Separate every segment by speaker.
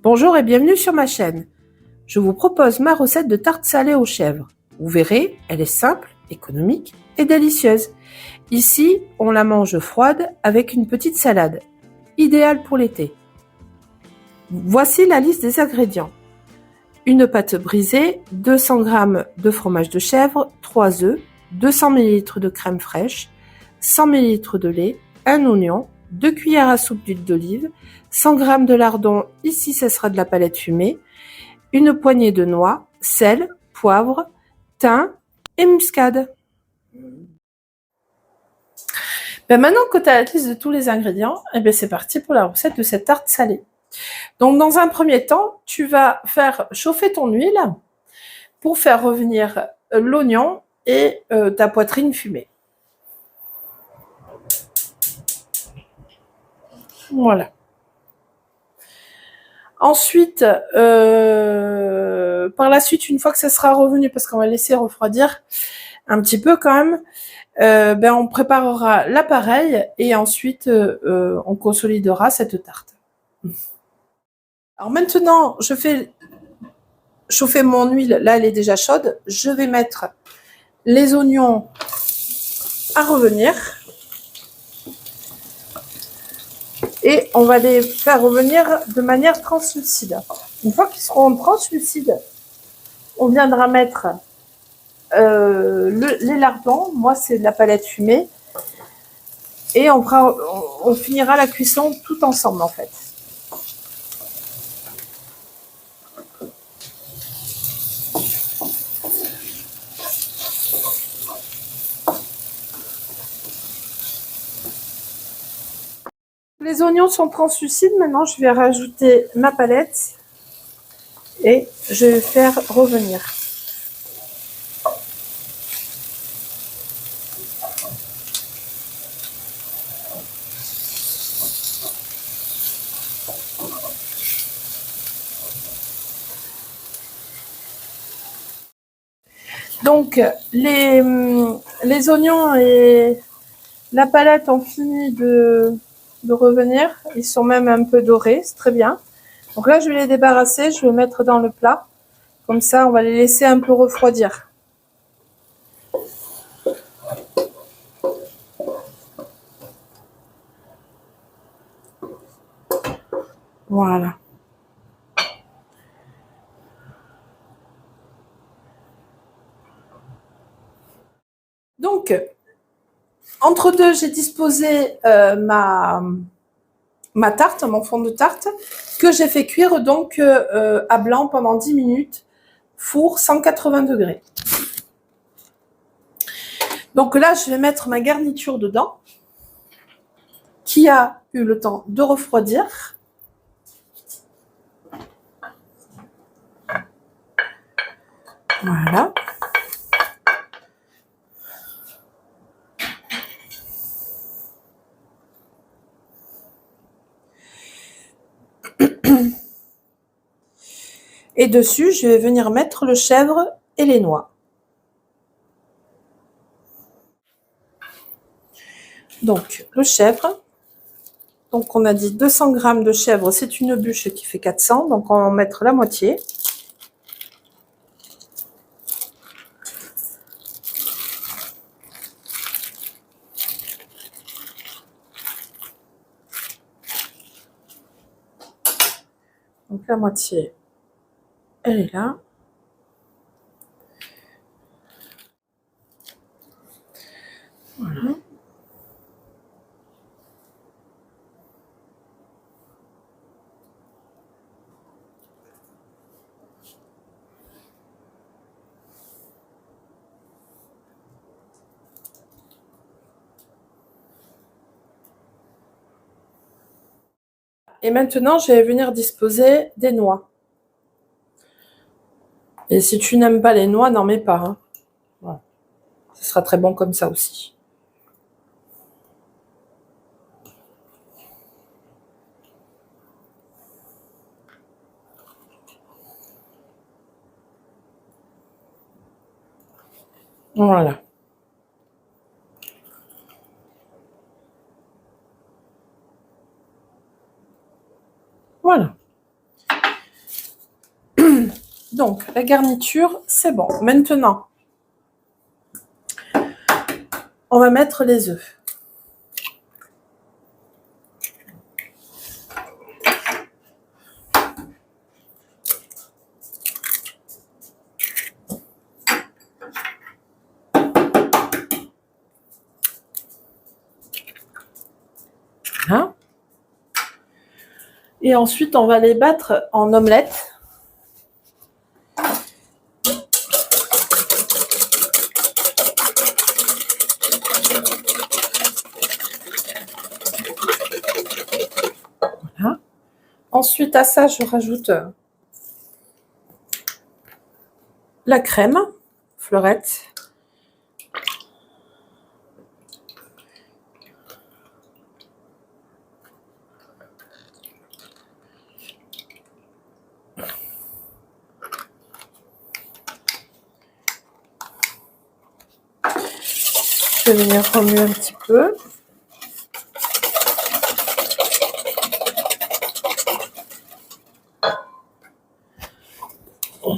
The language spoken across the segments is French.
Speaker 1: Bonjour et bienvenue sur ma chaîne. Je vous propose ma recette de tarte salée aux chèvres. Vous verrez, elle est simple, économique et délicieuse. Ici, on la mange froide avec une petite salade, idéale pour l'été. Voici la liste des ingrédients. Une pâte brisée, 200 g de fromage de chèvre, 3 œufs, 200 ml de crème fraîche, 100 ml de lait, un oignon, 2 cuillères à soupe d'huile d'olive, 100 g de lardons, ici ce sera de la palette fumée, une poignée de noix, sel, poivre, thym et muscade. Maintenant que tu as la liste de tous les ingrédients, c'est parti pour la recette de cette tarte salée. Donc dans un premier temps, tu vas faire chauffer ton huile pour faire revenir l'oignon et ta poitrine fumée. Voilà. Ensuite, par la suite, une fois que ça sera revenu, parce qu'on va laisser refroidir un petit peu quand même, on préparera l'appareil et ensuite on consolidera cette tarte. Alors maintenant, je fais chauffer mon huile, là elle est déjà chaude, je vais mettre les oignons à revenir et on va les faire revenir de manière translucide. Une fois qu'ils seront translucides, on viendra mettre les lardons, moi c'est de la palette fumée, et on finira la cuisson tout ensemble en fait. Les oignons sont translucides, maintenant je vais rajouter ma palette et je vais faire revenir. Donc les oignons et la palette ont fini de revenir, ils sont même un peu dorés, c'est très bien. Donc là je vais les débarrasser, je vais les mettre dans le plat, comme ça on va les laisser un peu refroidir. Voilà. Donc, entre deux, j'ai disposé ma tarte, mon fond de tarte, que j'ai fait cuire donc à blanc pendant 10 minutes, four 180 degrés. Donc là, je vais mettre ma garniture dedans, qui a eu le temps de refroidir. Voilà. Et dessus, je vais venir mettre le chèvre et les noix. Donc, le chèvre. Donc, on a dit 200 g de chèvre. C'est une bûche qui fait 400. Donc, on va en mettre la moitié. Donc, la moitié, elle est là. Voilà. Et maintenant, je vais venir disposer des noix. Et si tu n'aimes pas les noix, n'en mets pas. Hein. Voilà. Ce sera très bon comme ça aussi. Voilà. Voilà. Donc, la garniture, c'est bon. Maintenant, on va mettre les œufs. Voilà. Et ensuite, on va les battre en omelette. Voilà. Ensuite, à ça, je rajoute la crème fleurette. Je vais venir remuer un petit peu.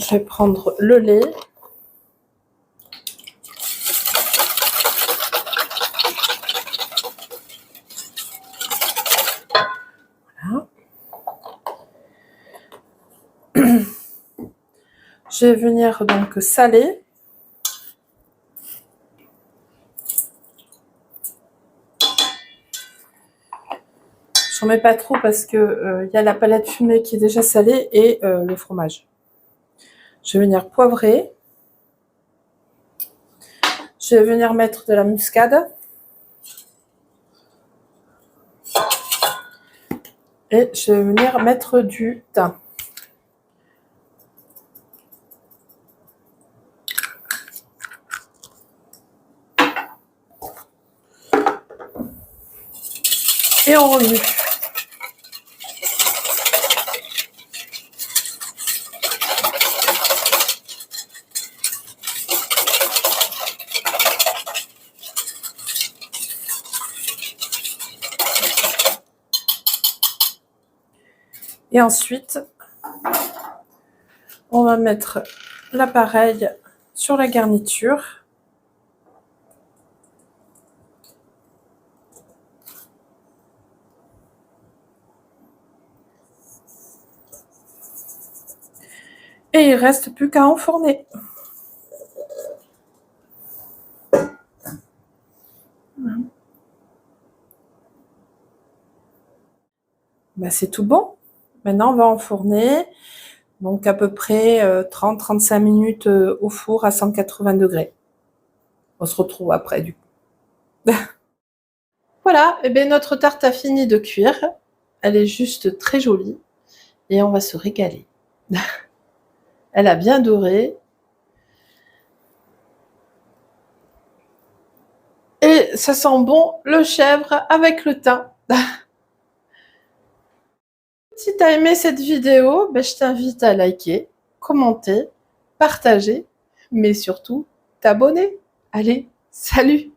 Speaker 1: Je vais prendre le lait. Voilà. Je vais venir donc saler. J'en mets pas trop parce que y a la palette fumée qui est déjà salée et le fromage. Je vais venir poivrer. Je vais venir mettre de la muscade. Et je vais venir mettre du thym. Et on remue. Et ensuite, on va mettre l'appareil sur la garniture. Et il ne reste plus qu'à enfourner. Ben, c'est tout bon. Maintenant, on va enfourner. Donc à peu près 30-35 minutes au four à 180 degrés. On se retrouve après du coup. Voilà, et bien notre tarte a fini de cuire. Elle est juste très jolie. Et on va se régaler. Elle a bien doré. Et ça sent bon le chèvre avec le thym. Si tu as aimé cette vidéo, ben je t'invite à liker, commenter, partager, mais surtout t'abonner. Allez, salut!